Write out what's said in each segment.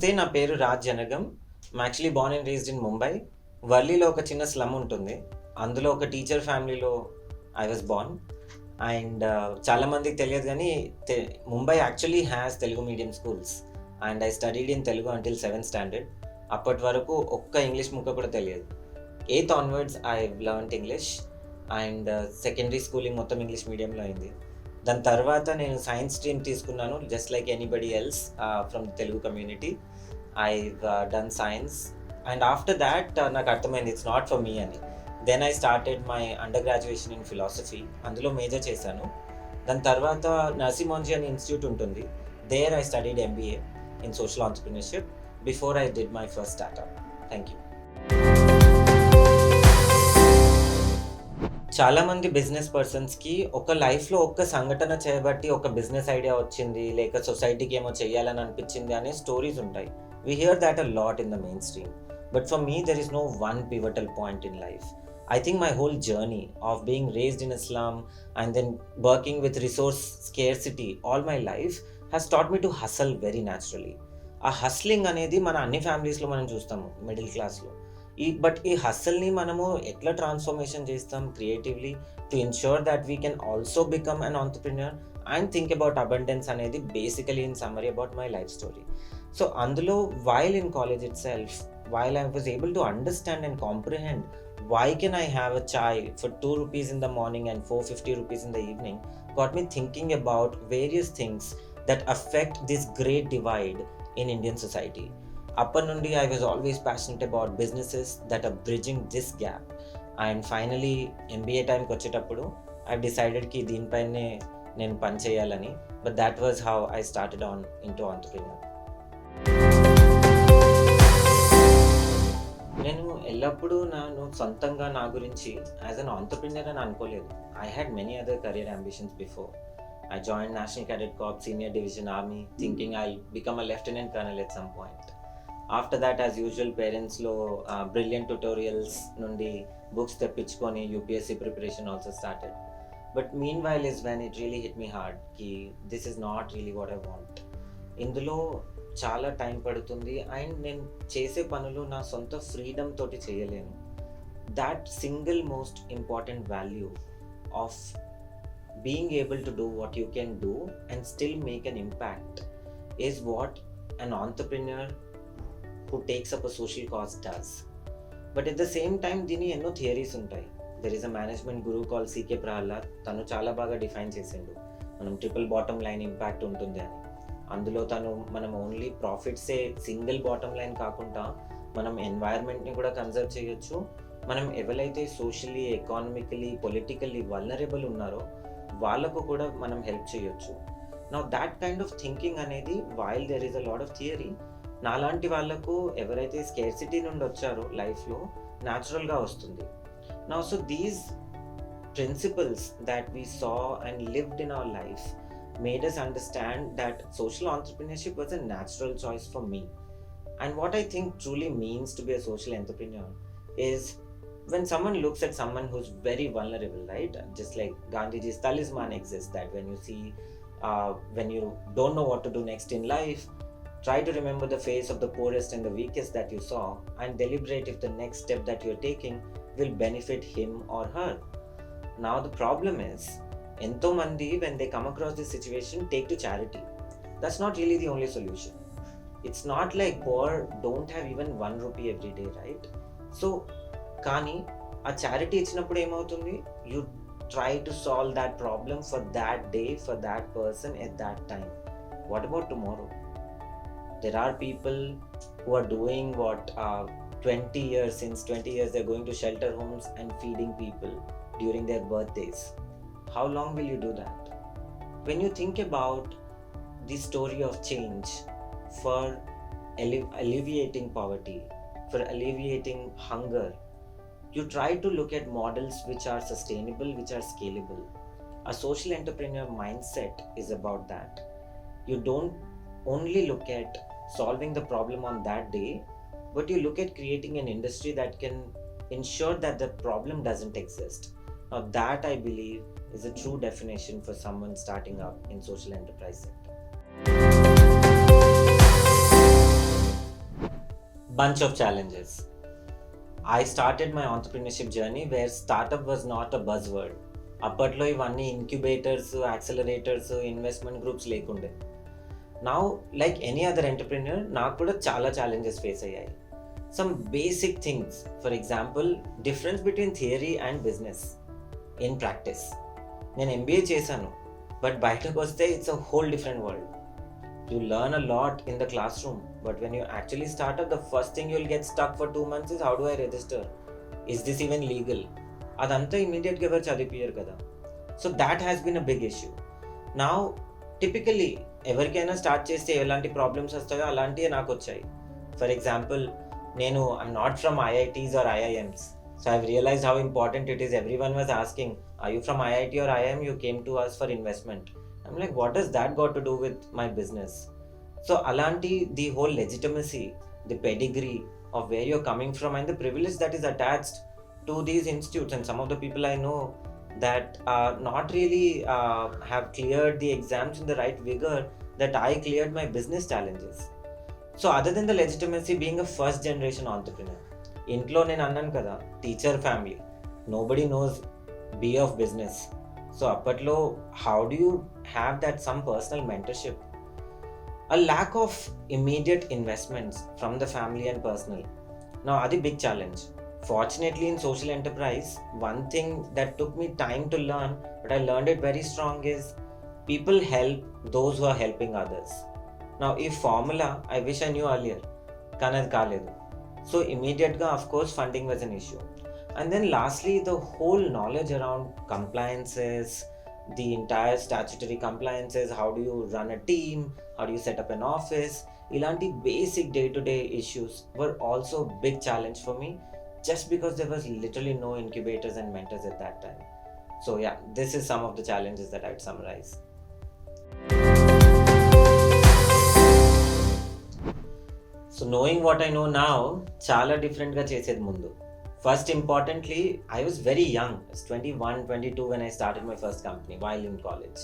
నమస్తే, నా పేరు Raj Janagam. I'm actually born and raised in Mumbai. వర్లీలో ఒక చిన్న స్లమ్ ఉంటుంది. అందులో ఒక టీచర్ ఫ్యామిలీలో ఐ వాజ్ బోర్న్. అండ్ చాలామందికి తెలియదు కానీ Mumbai actually has Telugu medium schools. And I studied in Telugu until 7th standard. అప్పటి వరకు ఒక్క ఇంగ్లీష్ ముక్క కూడా తెలియదు. 8th onwards I learned English. And secondary schooling మొత్తం ఇంగ్లీష్ మీడియంలో అయింది. దాని తర్వాత నేను సైన్స్ స్ట్రీమ్ తీసుకున్నాను, just like anybody else from Telugu community. I done science. And after that నాకు అర్థమైంది ఇట్స్ నాట్ ఫర్ మీ అని. Then I started my under graduation in philosophy. అందులో మేజర్ చేశాను. దాని తర్వాత నర్సింహోంజీ అనే ఇన్స్టిట్యూట్ ఉంటుంది. There I studied MBA in social entrepreneurship before I did my first startup. Thank you. చాలామంది బిజినెస్ పర్సన్స్కి ఒక లైఫ్లో ఒక్క సంఘటన చేయబట్టి ఒక బిజినెస్ ఐడియా వచ్చింది, లేక సొసైటీకి ఏమో చేయాలని అనిపించింది అనే స్టోరీస్ ఉంటాయి. We hear that a lot in the mainstream. But for me there is no one pivotal point in life. I think my whole journey of being raised in Islam and then working with resource scarcity all my life has taught me to hustle very naturally. ఆ hustling అనేది మన అన్ని ఫ్యామిలీస్లో మనం చూస్తాము, middle క్లాస్లో. But ఈ హస్సల్ని మనము ఎట్లా ట్రాన్స్ఫర్మేషన్ చేస్తాం creatively to ensure that we can also become an entrepreneur and think about abundance అనేది basically in summary about my life story. So అందులో while in college itself, while I was able to understand and comprehend why can I have a chai for 2 rupees in the morning and 450 rupees in the evening, got me thinking about various things that affect this great divide in Indian society. Upper nundi I was always passionate about businesses that are bridging this gap. And finally MBA time ki vachetappudu I've decided ki deenpaine nenu pan cheyalani. But that was how I started on into entrepreneur. నేను ఎల్లప్పుడూ నేను సొంతంగా నా గురించి as an entrepreneur అని అనుకోలేదు. I had many other career ambitions before. I join National Cadet Corps senior division army thinking I become a lieutenant colonel at some point. After that as usual పేరెంట్స్లో Brilliant Tutorials నుండి books తెప్పించుకొని UPSC preparation also started. But meanwhile is when it really hit me hard కి this is not really what I want. ఇందులో చాలా time పడుతుంది and నేను చేసే పనులు నా సొంత ఫ్రీడమ్ తోటి చేయలేను. That single most important value of being able to do what you can do and still make an impact is what an entrepreneur who takes up a social cause does. But at the same time దీని ఎన్నో theories ఉంటాయి. There is a management guru call CK Prahlad. తను చాలా బాగా define చేసిండు మనం triple bottom line impact ఉంటుంది అని. అందులో మనం ఓన్లీ ప్రాఫిట్సే సింగిల్ బాటమ్ లైన్ కాకుండా మనం ఎన్వైర్న్మెంట్ని కూడా కన్సర్వ్ చేయొచ్చు. మనం ఎవరైతే సోషల్లీ ఎకానమికలీ పొలిటికల్లీ వల్నరబుల్ ఉన్నారో వాళ్ళకు కూడా మనం హెల్ప్ చేయొచ్చు. Now that kind of thinking అనేది while there is a lot of theory, నాలాంటి వాళ్ళకు ఎవరైతే స్కేర్సిటీ నుండి వచ్చారో లైఫ్లో న్యాచురల్గా వస్తుంది. Now so these principles that we saw and lived in our life made us understand that social entrepreneurship was a natural choice for me. And what I think truly means to be a social entrepreneur is when someone looks at someone who's very vulnerable, right? Just like Gandhiji's talisman exists, that when you see when you don't know what to do next in life, try to remember the face of the poorest and the weakest that you saw and deliberate if the next step that you're taking will benefit him or her. Now the problem is, ento mandi when they come across this situation take to charity. That's not really the only solution. It's not like poor don't have even 1 rupee every day, right? So kani a charity ichinappudu em avutundi, you try to solve that problem for that day, for that person at that time. What about tomorrow? There are people who are doing what 20 years, since 20 years they're going to shelter homes and feeding people during their birthdays. How long will you do that? When you think about the story of change for alleviating poverty, for alleviating hunger, you try to look at models which are sustainable, which are scalable. A social entrepreneur mindset is about that. You don't only look at solving the problem on that day, but you look at creating an industry that can ensure that the problem doesn't exist. Now that I believe is a true definition for someone starting up in social enterprise sector. bunch of challenges. I started my entrepreneurship journey where startup was not a buzzword. అప్పట్లో ఇవన్నీ incubators, accelerators, investment groups లేకుండే. Now like any other entrepreneur నాకు కూడా చాలా challenges face అయ్యాయి. Some basic things, for example difference between theory and business in practice. నేను MBA చేశాను, but బయటకు వస్తే it's a whole different world. You learn a lot in the classroom, but when you actually start up, the first thing you'll get stuck for 2 months is how do I register? Is this even legal? Adanta immediate గా ఎవరు చదివిపోయారు కదా. So that has been a big issue. Now typically ఎవరికైనా start చేస్తే ఎలాంటి problems వస్తాయో అలాంటివి నాకు వచ్చాయి. ఫర్ ఎగ్జాంపుల్, నేను I'm not from IITs or IIMs. So I've realised how important it is. Everyone was asking, are you from IIT or IIM? You came to us for investment. I'm like, what does that got to do with my business? So alanti, the whole legitimacy, the pedigree of where you're coming from and the privilege that is attached to these institutes, and some of the people I know that are not really have cleared the exams in the right vigor that I cleared my business challenges. So other than the legitimacy, being a first generation entrepreneur, intlo nenu annanu kada, teacher family, nobody knows B of business. So appatlo, how do you have that some personal mentorship? A lack of immediate investments from the family and personal. Now adi big challenge. Fortunately in social enterprise, one thing that took me time to learn, but I learned it very strong, is people help those who are helping others. Now if formula I wish I knew earlier, kanad kaledu. So immediate ga of course funding was an issue. And then lastly, the whole knowledge around compliances, the entire statutory compliances, how do you run a team, how do you set up an office, ilanti basic day-to-day issues were also a big challenge for me, just because there was literally no incubators and mentors at that time. So yeah, this is some of the challenges that I'd summarize. So knowing what I know now, chala different ga chesedi mundu. First, importantly, I was very young. I was 21, 22 when I started my first company while in college.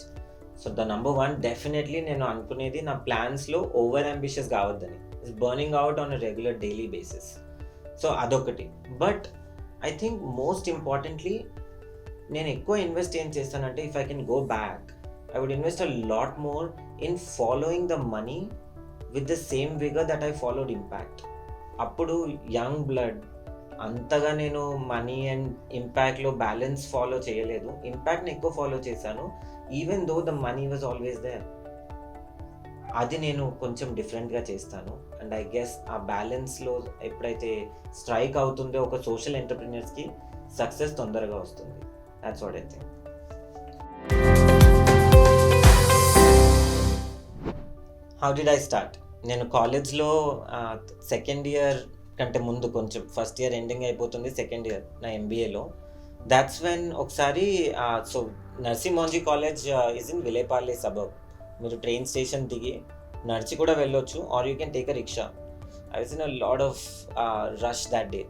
So the number one, definitely నేను అనుకునేది నా ప్లాన్స్లో over ambitious కావద్దని. It's burning out on a regular daily basis. So అదొకటి. But I think most importantly నేను ఎక్కువ invest ఏం చేస్తానంటే, if I can go back, I would invest a lot more in following the money with the same vigour that I followed impact. అప్పుడు young blood, అంతగా నేను money and ఇంపాక్ట్లో balance follow చేయలేదు. ఇంపాక్ట్ని ఎక్కువ ఫాలో చేశాను, even though the money was always there. అది నేను కొంచెం డిఫరెంట్గా చేస్తాను. అండ్ ఐ గెస్ ఆ బ్యాలెన్స్లో ఎప్పుడైతే స్ట్రైక్ అవుతుందో ఒక సోషల్ ఎంటర్ప్రినర్స్కి సక్సెస్ తొందరగా వస్తుంది. That's what I think. How did I start? నేను కాలేజ్లో సెకండ్ ఇయర్ కంటే ముందు, కొంచెం ఫస్ట్ ఇయర్ ఎండింగ్ అయిపోతుంది, సెకండ్ ఇయర్ నా ఎంబీఏలో. దాట్స్ వెన్ ఒకసారి so నర్సింహోంజీ college is in Vileparle suburb. మీరు ట్రైన్ స్టేషన్ దిగి నడిచి కూడా వెళ్ళొచ్చు, are you can take a rickshaw. I was in a lot of rush that day.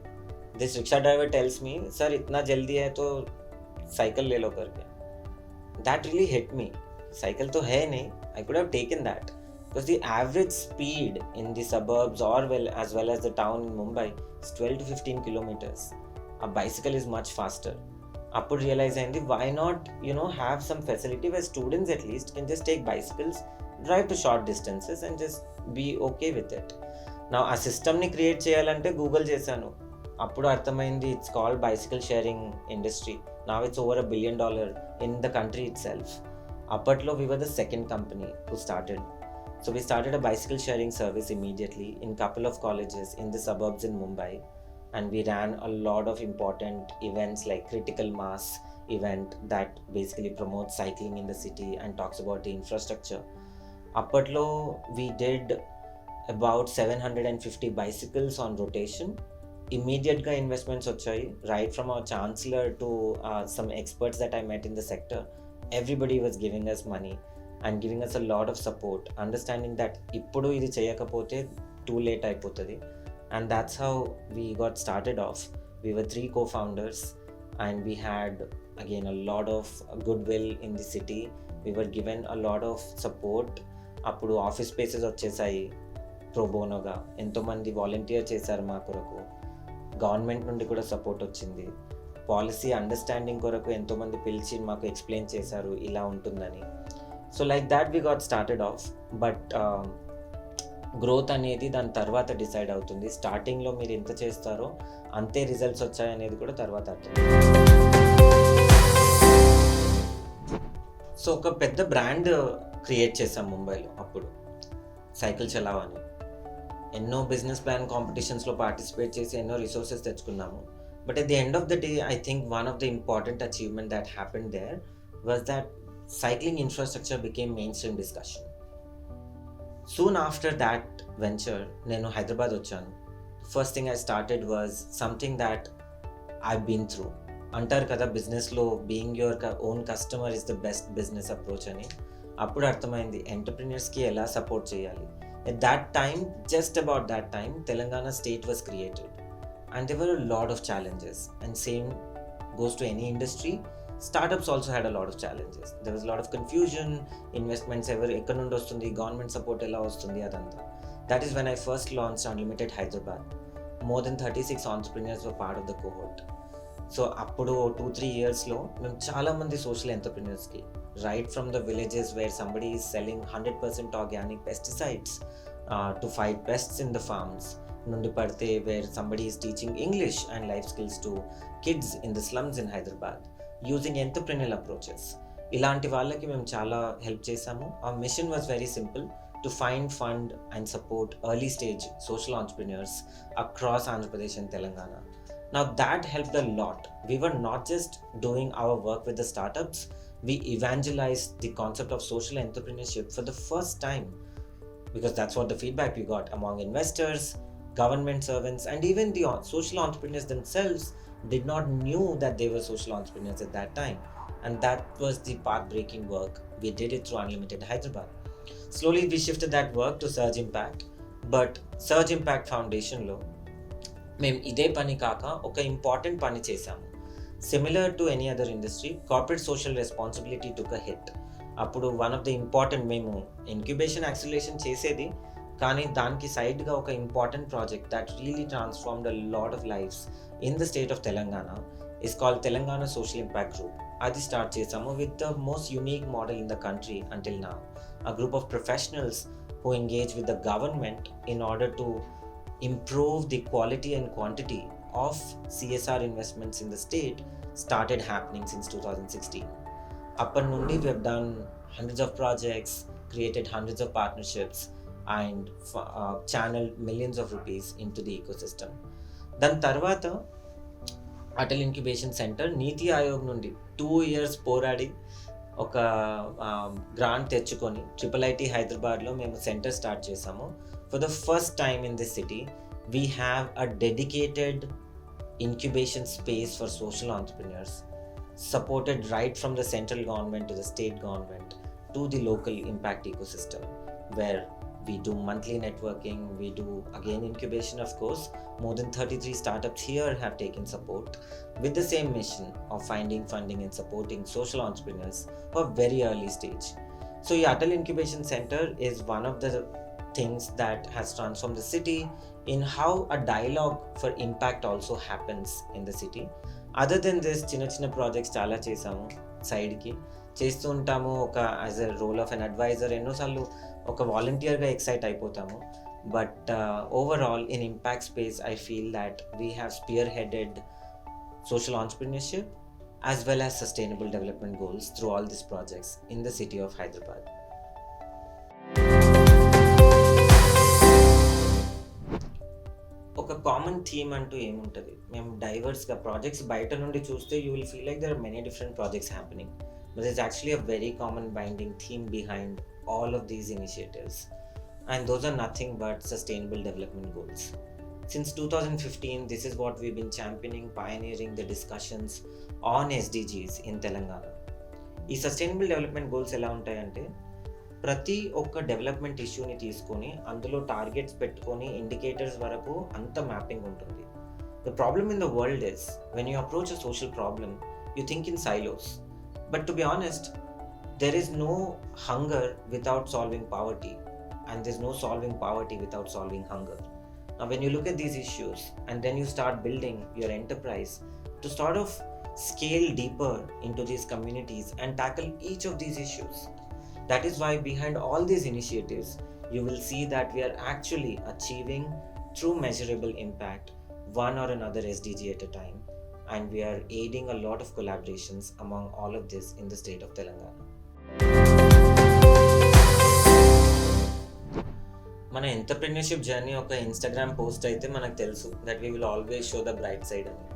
This rickshaw driver tells me, sir इतना जल्दी है तो साइकिल ले लो करके. That really hit me. Cycle तो है नहीं, I could have taken that. Because the average speed in the suburbs or as well as the town in Mumbai is 12 to 15 kilometers. A bicycle is much faster. Appu realize ayindi, why not have some facility where students at least can just take bicycles, drive to short distances and just be okay with it. Now a system ni create cheyalante Google chesanu. Appudu arthamaindi, it's called bicycle sharing industry. Now it's over $1 billion in the country itself. Appatlo we were the second company who started. So we started a bicycle sharing service immediately in couple of colleges in the suburbs in Mumbai, and we ran a lot of important events like critical mass event that basically promotes cycling in the city and talks about the infrastructure. Appatlo we did about 750 bicycles on rotation. Immediate ga investments vachayi, right from our chancellor to some experts that I met in the sector. Everybody was giving us money and giving us a lot of support, understanding that ippudu idi cheyakapothe too late ayipotadi. And that's how we got started off. We were 3 co-founders and we had again a lot of goodwill in the city. We were given a lot of support. Appudu office spaces vachesayi ప్రోబోనోగా ఎంతోమంది volunteer చేశారు మా కొరకు. Government నుండి కూడా support వచ్చింది. Policy understanding కొరకు ఎంతోమంది పిలిచి మాకు ఎక్స్ప్లెయిన్ చేశారు ఇలా ఉంటుందని. So like that we got started off. But growth అనేది దాని తర్వాత డిసైడ్ అవుతుంది. స్టార్టింగ్లో మీరు ఎంత చేస్తారో అంతే రిజల్ట్స్ వచ్చాయనేది కూడా తర్వాత అర్థం. సో ఒక పెద్ద బ్రాండ్ క్రియేట్ చేసాం ముంబైలో అప్పుడు, సైకిల్ చలావ్ అని. ఎన్నో బిజినెస్ ప్లాన్ కాంపిటీషన్స్లో పార్టిసిపేట్ చేసి ఎన్నో రిసోర్సెస్ తెచ్చుకున్నాము. But at the end of the day I think one of the important achievement that happened there was that cycling infrastructure became mainstream discussion. Soon after that venture, నేను హైదరాబాద్ వచ్చాను. First thing I started was something that I've been through. అంటారు కదా బిజినెస్లో being your own customer is the best business approach అని. అప్పుడు అర్థమైంది ఎంటర్ప్రినర్స్కి ఎలా support చేయాలి. At that time, just about that time, Telangana state was created and there were a lot of challenges, and same goes to any industry. Startups also had a lot of challenges. There was a lot of confusion, investments ekkada nundi vastundi, government support ela vastundi adanta. That is when I first launched Unlimited Hyderabad. More than 36 entrepreneurs were part of the cohort. So appudu 2-3 years lo mem chaala mandi social entrepreneurs ki, right from the villages where somebody is selling 100% organic pesticides to fight pests in the farms, nundi padte where somebody is teaching English and life skills to kids in the slums in Hyderabad using entrepreneurial approaches. ఇలాంటి వాళ్ళకి మేము చాలా help చేశాము. ఆ mission was very simple, to find fund and support early stage social entrepreneurs across Andhra Pradesh and Telangana. Now that helped a lot. We were not just doing our work with the startups, we evangelized the concept of social entrepreneurship for the first time, because that's what the feedback we got among investors, government servants, and even the social entrepreneurs themselves did not knew that they were social entrepreneurs at that time. And that was the path-breaking work. We did it through Unlimited Hyderabad. Slowly we shifted that work to Surge Impact. But Surge Impact Foundation lo మేము ఇదే పని కాక ఒక important పని చేశాము. Similar to any other industry, corporate social responsibility took a hit. అప్పుడు one of the important, మేము incubation acceleration చేసేది, కానీ దానికి సైడ్గా ఒక important project that really transformed a lot of lifes in the state of Telangana is called Telangana social impact group. అది start చేసాము with the most unique model in the country until now. A group of professionals who engage with the government in order to improve the quality and quantity of CSR investments in the state started happening since 2016. Appar nundi we have done hundreds of projects, created hundreds of partnerships and channeled millions of rupees into the ecosystem. Dan tarvata Atal incubation centre నీతి ఆయోగ్ నుండి 2 years పోరాడి ఒక grant తెచ్చుకొని IIIT హైదరాబాద్లో మేము centre start చేసాము. For the first time in this city we have a dedicated incubation space for social entrepreneurs, supported right from the central government to the state government to the local impact ecosystem, where we do monthly networking, we do again incubation of course. More than 33 startups here have taken support with the same mission of finding funding and supporting social entrepreneurs for very early stage. So the Atal Incubation Center is one of the things that has transformed the city in how a dialogue for impact also happens in the city. Other than this, చిన్న projects చాలా చేసాము, సైడ్కి చేస్తూ ఉంటాము. ఒక as a role of an advisor ఎన్నోసార్లు ఒక వాలంటీర్గా ఎక్సైట్ అయిపోతాము. But overall in impact space I feel that we have spearheaded social entrepreneurship as well as sustainable development goals through all these projects in the city of Hyderabad. ఒక common theme అంటూ ఏముంటుంది, మేము డైవర్స్గా projects బయట నుండి చూస్తే you will feel like there are many different projects happening, but it's actually a very common binding theme behind all of these initiatives, and those are nothing but sustainable development goals. Since 2015, this is what we've been championing, pioneering the discussions on SDGs in Telangana. ఈ sustainable development goals ఎలా ఉంటాయంటే, ప్రతి ఒక్క development ఇష్యూని తీసుకొని అందులో targets పెట్టుకొని indicators వరకు అంత మ్యాపింగ్ ఉంటుంది. The problem in the world is when you approach a social problem you think in silos, but to be honest, there is no hunger without solving poverty. and there's no solving poverty without solving hunger. Now, when you look at these issues and then you start building your enterprise to sort of scale deeper into these communities and tackle each of these issues, that is why behind all these initiatives, you will see that we are actually achieving true measurable impact, one or another SDG at a time, and we are aiding a lot of collaborations among all of this in the state of Telangana. మన entrepreneurship journey ఒక Instagram post అయితే మనకు తెలుసు that we will always show the bright side అని,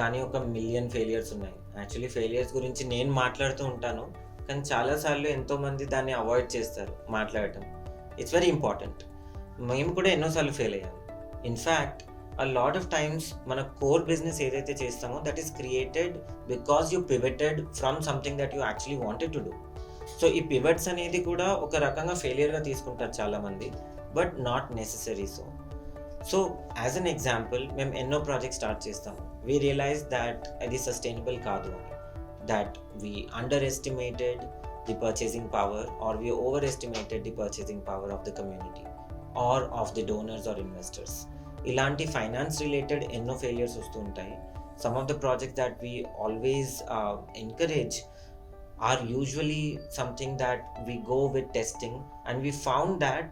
కానీ ఒక million failures ఉన్నాయి. Actually failures గురించి నేను మాట్లాడుతూ ఉంటాను, కానీ చాలాసార్లు ఎంతోమంది దాన్ని అవాయిడ్ చేస్తారు మాట్లాడటం. It's very important. మేము కూడా ఎన్నోసార్లు ఫెయిల్ అయ్యాము. In fact a lot of times మన కోర్ బిజినెస్ ఏదైతే చేస్తామో that is created because you pivoted from something that you actually wanted to do. So ఈ పివట్స్ అనేది కూడా ఒక రకంగా ఫెయిలియర్గా తీసుకుంటారు చాలామంది, but not necessary. So as an example, మేము ఎన్నో ప్రాజెక్ట్స్ స్టార్ట్ చేస్తాము. వీ రియలైజ్ దాట్ అది సస్టైనబుల్ కాదు అని, that we underestimated the purchasing power or we overestimated the purchasing power of the community or of the donors or investors. ఇలాంటి finance related ఎన్నో failures వస్తూ ఉంటాయి. Some of the projects that we always encourage are usually something that we go with testing and we found that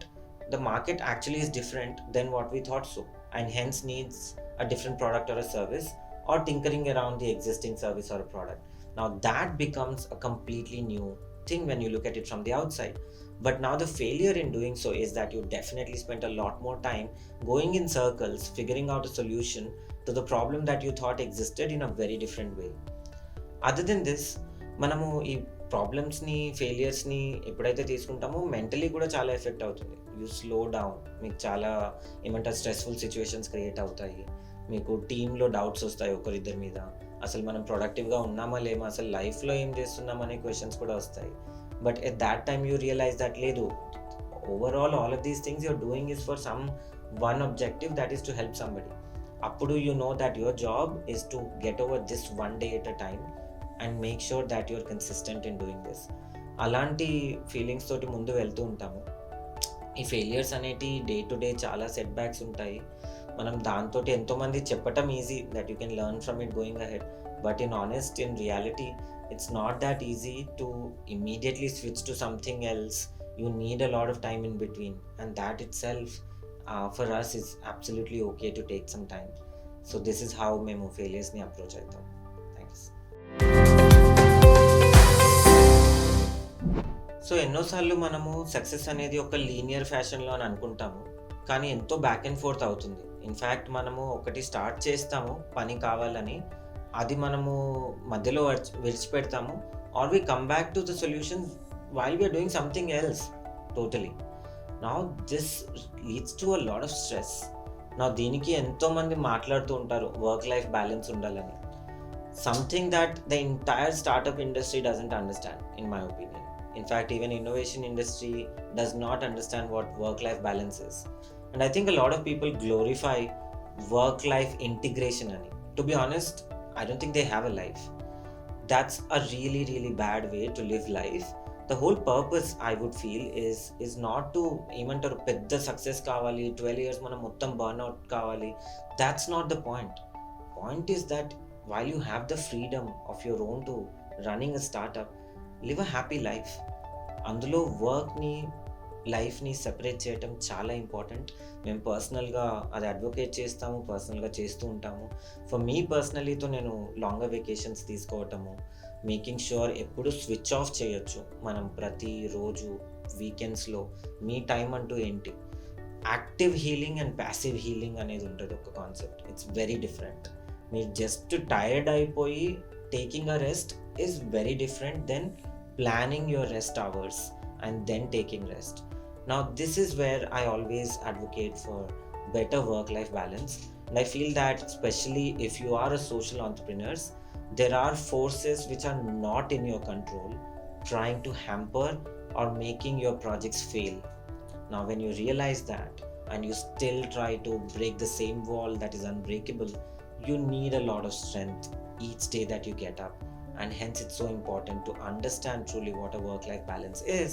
the market actually is different than what we thought so, and hence needs a different product or a service or tinkering around the existing service or a product. Now that becomes a completely new thing when you look at it from the outside. But now the failure in doing so is that you definitely spent a lot more time going in circles figuring out a solution to the problem that you thought existed in a very different way. Other than this, మనము ఈ ప్రాబ్లమ్స్ని ఫెయిలియర్స్ని ఎప్పుడైతే తీసుకుంటామో mentally కూడా చాలా effect అవుతుంది. You slow down, మీకు చాలా ఏమంటారు స్ట్రెస్ఫుల్ సిచ్యువేషన్స్ క్రియేట్ అవుతాయి, మీకు టీంలో డౌట్స్ వస్తాయి ఒకరిద్దరి మీద, అసలు మనం ప్రొడక్టివ్గా ఉన్నామా లేమా, అసలు లైఫ్లో ఏం చేస్తున్నామనే క్వశ్చన్స్ కూడా వస్తాయి. But at that time you realise that లేదు, overall all of these things you're doing is for some one objective, that is to help somebody. అప్పుడు you know that your job is to get over this one day at a time and make sure that your consistent in doing this. అలాంటి feelings తోటి ముందు వెళ్తూ ఉంటాము. ఈ failures అనేటి day to day చాలా setbacks ఉంటాయి. మనం దాంతో ఎంతోమంది చెప్పటం easy that you can learn from it going ahead, but in reality it's not that easy to immediately switch to something else. You need a lot of time in between, and that itself for us is absolutely okay to take some time. So this is how memo failures ni approach aita. Thanks. So ఎన్నోసార్లు మనము success అనేది ఒక linear ఫ్యాషన్లో అని అనుకుంటాము, కానీ ఎంతో back and forth అవుతుంది. ఇన్ఫ్యాక్ట్ మనము ఒకటి స్టార్ట్ చేస్తాము పని కావాలని, అది మనము మధ్యలో విడిచిపెడతాము, or we come back to the solution while we're doing something else totally. Now this leads to a lot of stress. నా దీనికి ఎంతోమంది మాట్లాడుతూ ఉంటారు వర్క్ లైఫ్ బ్యాలెన్స్ ఉండాలని, something that the entire startup industry doesn't understand in my opinion. In fact even innovation industry does not understand what work life balance is, and I think a lot of people glorify work life integration అని. To be honest, I don't think they have a life. That's a really, really bad way to live life. The whole purpose, I would feel, is not to ఏమంటారు పెద్ద success కావాలి, 12 years మనం మొత్తం burnout కావాలి. That's not the point. Point is that while you have the freedom of your own to running a startup, live a happy life. అందులో వర్క్ని లైఫ్ని separate చేయటం చాలా ఇంపార్టెంట్. మేము పర్సనల్గా అది అడ్వకేట్ చేస్తాము, పర్సనల్గా చేస్తూ ఉంటాము. ఫర్ మీ పర్సనలీతో నేను లాంగర్ వెకేషన్స్ తీసుకోవటము, మేకింగ్ ష్యూర్ ఎప్పుడు స్విచ్ ఆఫ్ చేయొచ్చు మనం ప్రతిరోజు వీకెండ్స్లో. మీ టైం అంటూ ఏంటి, active healing and passive healing అనేది ఉంటుంది ఒక కాన్సెప్ట్. It's very different. మీరు జస్ట్ టైర్డ్ అయిపోయి taking a rest is very different then planning your rest hours and then taking rest. Now this is where I always advocate for better work-life balance, and I feel that especially if you are a social entrepreneurs, there are forces which are not in your control trying to hamper or making your projects fail. Now when you realize that and you still try to break the same wall that is unbreakable, you need a lot of strength each day that you get up. And hence it's so important to understand truly what a work-life balance is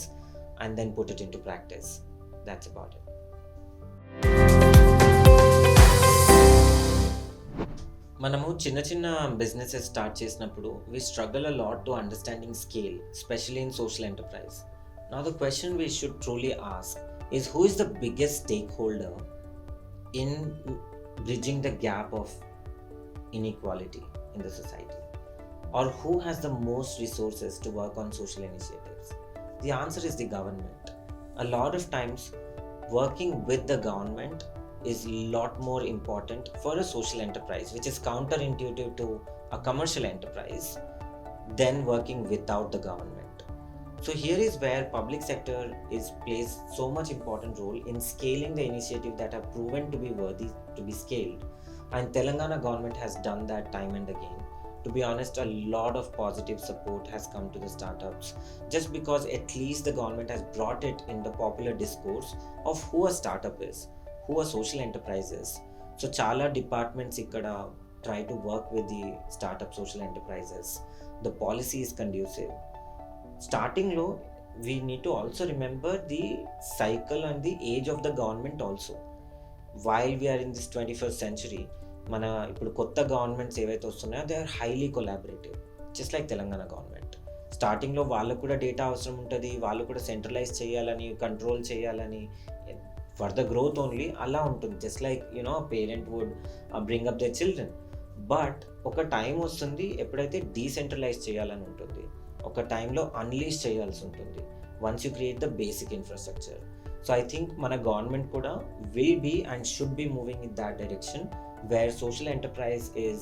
and then put it into practice. That's about it. మనము చిన్న చిన్న businesses start చేసినప్పుడు we struggle a lot to understanding scale, especially in social enterprise. Now the question we should truly ask is, who is the biggest stakeholder in bridging the gap of inequality in the society, or who has the most resources to work on social initiatives? The answer is the government. A lot of times working with the government is a lot more important for a social enterprise, which is counterintuitive to a commercial enterprise, than working without the government. So here is where public sector plays so much important role in scaling the initiative that are proven to be worthy to be scaled. And Telangana government has done that time and again. To be honest, a lot of positive support has come to the startups, just because at least the government has brought it in the popular discourse of who a startup is, who a social enterprise is. So chala departments ikkada try to work with the startup social enterprises. The policy is conducive. Starting low, we need to also remember the cycle and the age of the government also. While we are in this 21st century, మన ఇప్పుడు కొత్త governments ఏవైతే వస్తున్నాయో they are highly collaborative, just like Telangana government. స్టార్టింగ్లో వాళ్ళకు కూడా data అవసరం ఉంటుంది, వాళ్ళు కూడా సెంట్రలైజ్ చేయాలని, కంట్రోల్ చేయాలని, ఫర్ ద గ్రోత్ ఓన్లీ అలా ఉంటుంది. Just like parent would bring up the children. But ఒక టైం వస్తుంది ఎప్పుడైతే డీసెంట్రలైజ్ చేయాలని ఉంటుంది, ఒక టైంలో అన్లీష్ చేయాల్సి ఉంటుంది, once you create the basic infrastructure. So I think మన గవర్నమెంట్ కూడా will be and should be moving in that direction, where social enterprise is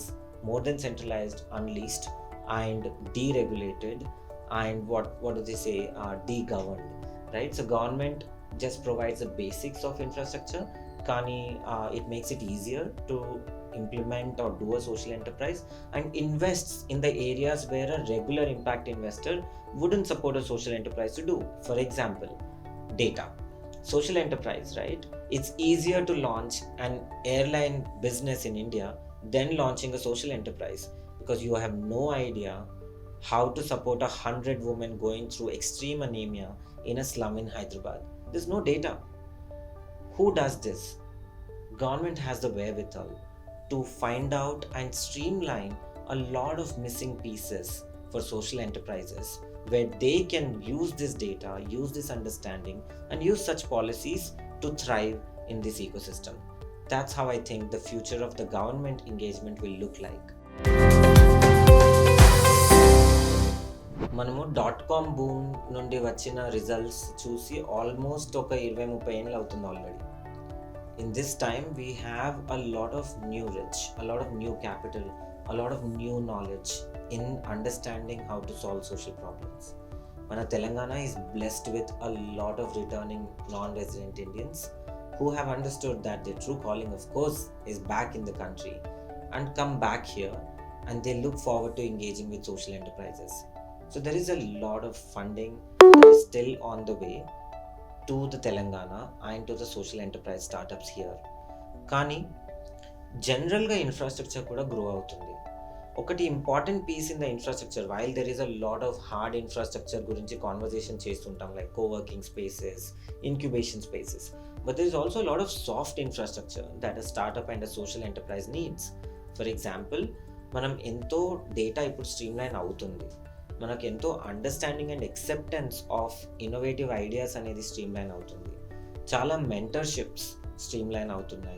more than centralized, unleashed and deregulated, and what do they say, de-governed, right? So government just provides the basics of infrastructure, kani it makes it easier to implement or do a social enterprise, and invests in the areas where a regular impact investor wouldn't support a social enterprise to do. For example, data. Social enterprise, right? It's easier to launch an airline business in India than launching a social enterprise, because you have no idea how to support 100 women going through extreme anemia in a slum in Hyderabad. There's no data. Who does this? Government has the wherewithal to find out and streamline a lot of missing pieces for social enterprises, where they can use this data, use this understanding, and use such policies to thrive in this ecosystem. That's how I think the future of the government engagement will look like. మనము .com boom నుండి వచ్చిన results చూసి almost ఒక 20-30 ఏళ్ళు అవుతుంది already. In this time we have a lot of new rich, a lot of new capital, a lot of new knowledge in understanding how to solve social problems. Mana Telangana is blessed with a lot of returning non-resident Indians who have understood that their true calling, of course, is back in the country and come back here, and they look forward to engaging with social enterprises. So there is a lot of funding that is still on the way to the Telangana and to the social enterprise startups here. Kani జనరల్గా infrastructure కూడా grow అవుతుంది. ఒకటి important piece in the infrastructure, while there is a lot of hard infrastructure గురించి conversation చేస్తుంటాం, like coworking spaces, incubation spaces, but there is also lot of soft infrastructure that a startup and a social enterprise needs. For example, మనం ఎంతో data ఇప్పుడు streamline అవుతుంది, మనకు ఎంతో understanding and acceptance of innovative ideas అనేది streamline అవుతుంది, చాలా mentorships streamline అవుతున్నాయి,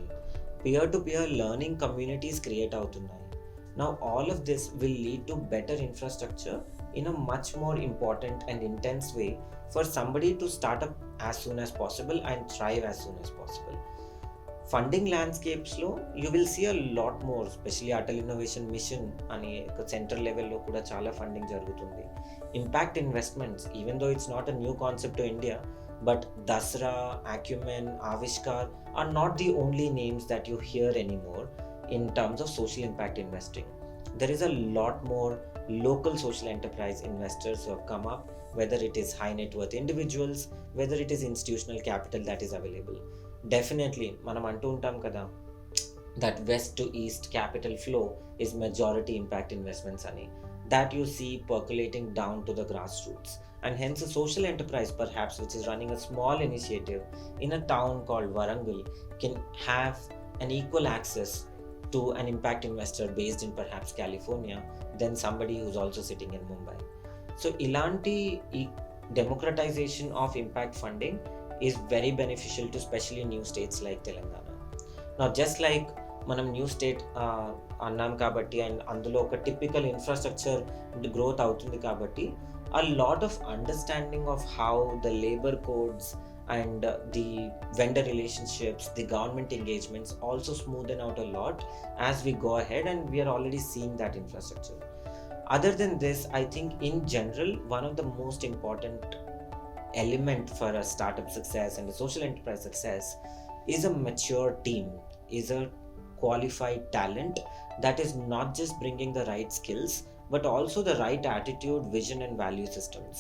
peer-to-peer learning communities create అవుతున్నాయి. Now all of this will lead to better infrastructure in a much more important and intense way for somebody to start up as soon as possible and thrive as soon as possible. Funding landscapes లో you will see a lot more, especially Atal Innovation Mission అనే ఒక central లెవెల్లో కూడా చాలా funding జరుగుతుంది. Impact investments, even though it's not a new concept to India, but Dasra, Acumen, Avishkar are not the only names that you hear anymore in terms of social impact investing. There is a lot more local social enterprise investors who have come up, whether it is high net worth individuals, whether it is institutional capital that is available. Definitely, మనం అంటూ ఉంటాం కదా, that west to east capital flow is majority impact investments అని, that you see percolating down to the grassroots. and hence a social enterprise perhaps which is running a small initiative in a town called Warangal can have an equal access to an impact investor based in perhaps California than somebody who's also sitting in Mumbai. So ilanti democratization of impact funding is very beneficial to especially new states like Telangana. Now just like మనం new state అన్నాం కాబట్టి and అందులో ఒక typical infrastructure growth అవుతుంది కాబట్టి a lot of understanding of how the labor codes and the vendor relationships, the government engagements also smoothen out a lot as we go ahead, and we are already seeing that infrastructure. Other than this, I think in general one of the most important element for a startup success and a social enterprise success is a mature team, is a qualified talent that is not just bringing the right skills but also the right attitude, vision and value systems.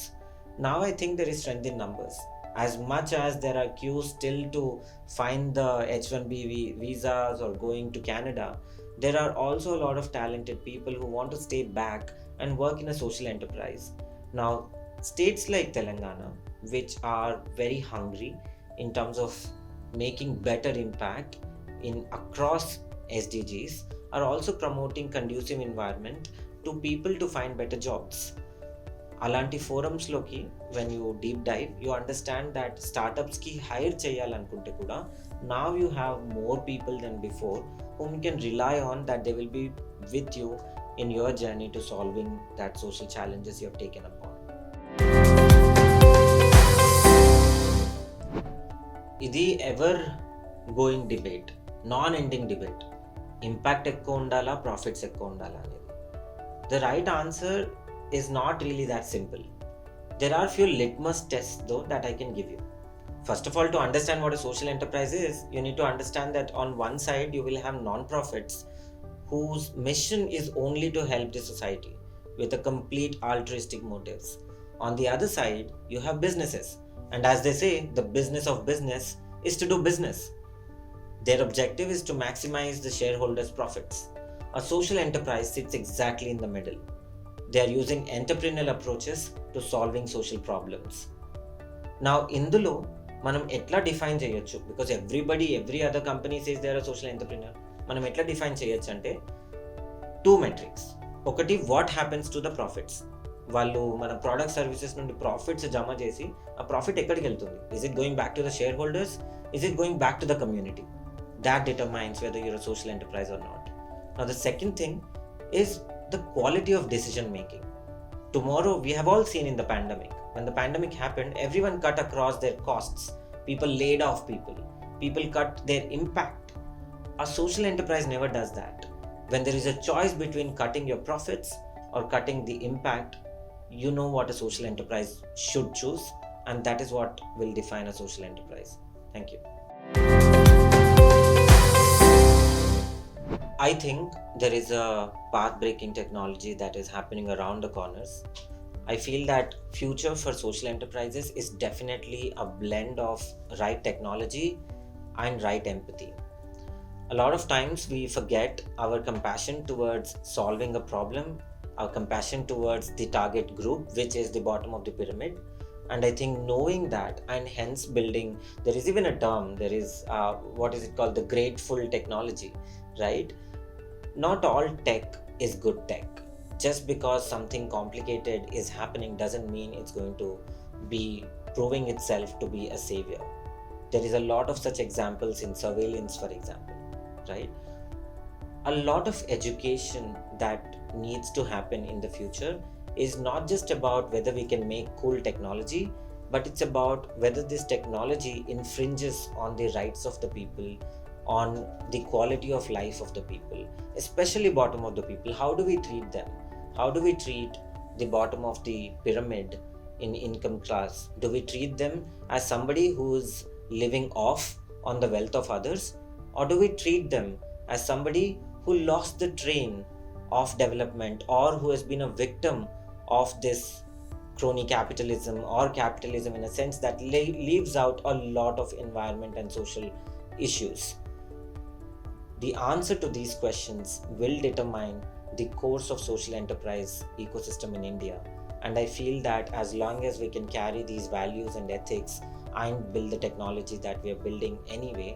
Now I think there is strength in numbers. As much as there are queues still to find the H1B visas or going to Canada, there are also a lot of talented people who want to stay back and work in a social enterprise. Now states like Telangana, which are very hungry in terms of making better impact in across SDGs, are also promoting conducive environment to people to find better jobs. అలాంటి ఫోరమ్స్లోకి when you deep dive you understand that స్టార్టప్స్కి hire చేయాలనుకుంటే కూడా now you have more people than before whom you can rely on, that they will be with you in your journey to solving that social challenges you have taken upon. ఇది ever going debate, non ending debate. Impact ఎక్కువ ఉండాలా, profits ఎక్కువ ఉండాలా అనేది. The right answer is not really that simple. There are few litmus tests though that I can give you. First of all, to understand what a social enterprise is, you need to understand that on one side you will have non-profits whose mission is only to help the society with a complete altruistic motives. On the other side, you have businesses, and as they say, the business of business is to do business. Their objective is to maximize the shareholders' profits. A social enterprise sits exactly in the middle. They are using entrepreneurial approaches to solving social problems. Now, indulo manam etla define cheyochu, because every other company says they are a social entrepreneur. Manam etla define cheyochu ante two metrics. Okati, what happens to the profits? వాళ్ళు మన product services నుండి profits జమ చేసి ఆ profit ఎక్కడికి వెళ్తుంది? Is it going back to the share holders? Is it going back to the community? That determines whether you're a social enterprise or not. Now the second thing is the quality of decision making. Tomorrow, we have all seen in the pandemic, when the pandemic happened, everyone cut across their costs. People laid off people cut their impact. A social enterprise never does that. When there is a choice between cutting your profits or cutting the impact, you know what a social enterprise should choose, and that is what will define a social enterprise. Thank you. I think there is a path-breaking technology that is happening around the corners. I feel that future for social enterprises is definitely a blend of right technology and right empathy. A lot of times we forget our compassion towards solving a problem, our compassion towards the target group, which is the bottom of the pyramid. And I think knowing that, and hence building, there is even a term, there is what is it called, the grateful technology, right? Not all tech is good tech. Just because something complicated is happening doesn't mean it's going to be proving itself to be a savior. There is a lot of such examples in surveillance, for example, right? A lot of education that needs to happen in the future is not just about whether we can make cool technology, but it's about whether this technology infringes on the rights of the people, on the quality of life of the people, especially bottom of the people. How do we treat them? How do we treat the bottom of the pyramid in income class? Do we treat them as somebody who is living off on the wealth of others, or do we treat them as somebody who lost the train of development, or who has been a victim of this crony capitalism or capitalism in a sense that leaves out a lot of environment and social issues? The answer to these questions will determine the course of social enterprise ecosystem in India, And I feel that as long as we can carry these values and ethics and build the technology that we are building anyway,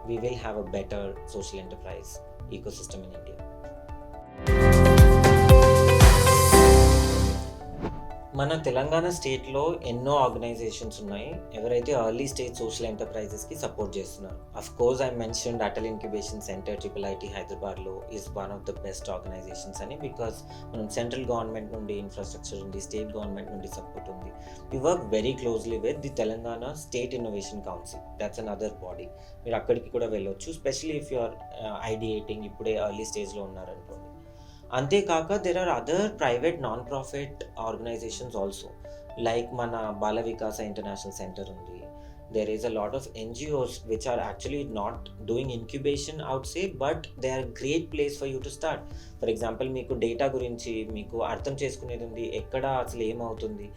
we will have a better social enterprise ecosystem in India. మన తెలంగాణ స్టేట్లో ఎన్నో organisations ఉన్నాయి ఎవరైతే early stage social ఎంటర్ప్రైజెస్కి support చేస్తున్నారు. Of course I mentioned Atal incubation centre IIIT హైదరాబాద్లో is one of the best organisations అని, because మనం సెంట్రల్ గవర్నమెంట్ నుండి ఇన్ఫ్రాస్ట్రక్చర్ ఉంది, స్టేట్ గవర్నమెంట్ నుండి సపోర్ట్ ఉంది. We work very closely with the Telangana state innovation council, that's another body. మీరు అక్కడికి కూడా వెళ్ళొచ్చు, specially if you are ideating, ఇప్పుడే ఎర్లీ స్టేజ్లో ఉన్నారనుకోండి. అంతేకాక there are other private non profit organisations also, like మన బాల వికాస ఇంటర్నేషనల్ సెంటర్ ఉంది. there is a lot of NGOs which are actually not doing incubation, I would say, but they are a great place for you to start. For example, మీకు data గురించి మీకు అర్థం చేసుకునేది ఉంది, ఎక్కడ అసలు ఏమవుతుంది,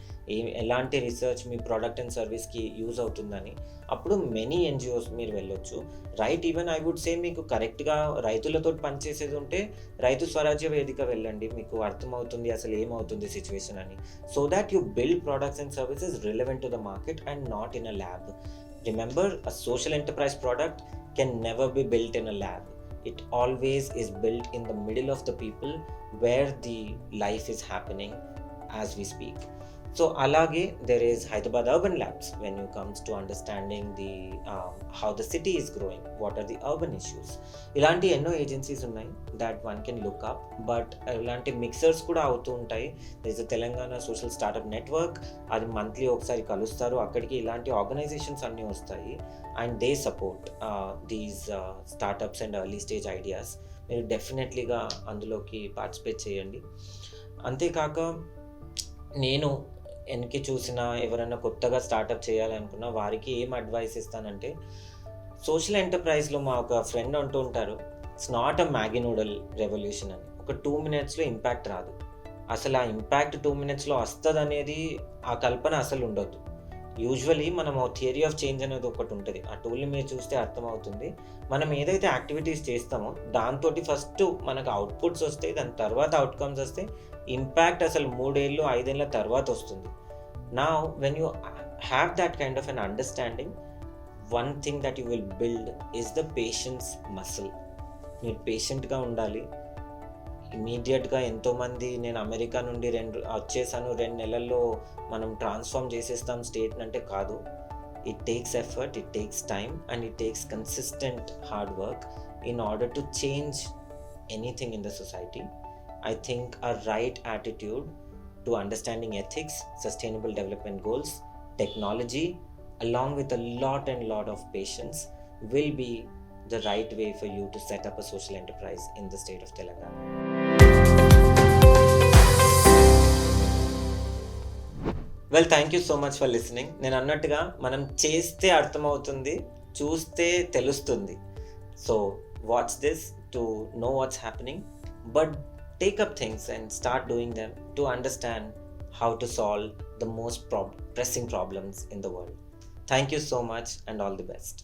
ఎలాంటి రీసెర్చ్ మీ ప్రోడక్ట్ అండ్ సర్వీస్కి యూజ్ అవుతుందని, అప్పుడు మెనీ NGOs మీరు వెళ్ళొచ్చు. Right, even I would say మీకు కరెక్ట్గా రైతులతో పనిచేసేది ఉంటే రైతు స్వరాజ్య వేదిక వెళ్ళండి, మీకు అర్థమవుతుంది అసలు ఏమవుతుంది సిచ్యువేషన్ అని. So that you build products and services relevant to the market and not in a lab. Remember, a social enterprise product can never be built in a lab. It always is built in the middle of the people where the life is happening as we speak. So alage there is Hyderabad Urban Labs when you comes to understanding the how the city is growing, what are the urban issues. Ilanti enno agencies unnai that one can look up, but ilanti mixers kuda avutu untayi. There is a Telangana social startup network, adi monthly okkasari kalustaru, akkadiki ilanti organizations anni vastayi and they support these startups and early stage ideas. Meeru definitely ga anduloki participate cheyandi. Ante kaaka నేను వెనక్కి చూసిన ఎవరైనా కొత్తగా startup చేయాలనుకున్నా వారికి ఏం advice ఇస్తానంటే, social ఎంటర్ప్రైజ్లో మా ఒక ఫ్రెండ్ అంటూ ఉంటారు, it's not a Maggi noodle revolution అని. ఒక 2 minutesలో ఇంపాక్ట్ రాదు. అసలు ఆ ఇంపాక్ట్ 2 minutesలో వస్తుంది అనేది ఆ కల్పన అసలు ఉండొద్దు. యూజువలీ మనం థియరీ ఆఫ్ చేంజ్ అనేది ఒకటి ఉంటుంది, ఆ టూల్ని మీరు చూస్తే అర్థమవుతుంది. మనం ఏదైతే యాక్టివిటీస్ చేస్తామో దాంతో ఫస్ట్ మనకు అవుట్పుట్స్ వస్తాయి, దాని తర్వాత అవుట్కమ్స్ వస్తాయి, ఇంపాక్ట్ అసలు 3 ఏళ్ళు 5 ఏళ్ళ తర్వాత వస్తుంది. నా when you have that kind of an understanding, one thing that you will build is the patience muscle. మీరు పేషెంట్గా ఉండాలి. ఇమీడియట్గా ఎంతోమంది నేను అమెరికా నుండి వచ్చేసాను 2 నెలల్లో మనం ట్రాన్స్ఫార్మ్ చేసేస్తాం స్టేట్ అంటే కాదు. It takes effort, it takes time and it takes consistent hard work in order to change anything in the society. I think a right attitude to understanding ethics, sustainable development goals, technology, along with a lot of patience will be the right way for you to set up a social enterprise in the state of Telangana. Well, thank you so much for listening. నేను అన్నట్టుగా మనం చేస్తే అర్థమవుతుంది, చూస్తే తెలుస్తుంది. So watch this to know what's happening, but take up things and start doing them to understand how to solve the most pressing problems in the world. Thank you so much and all the best.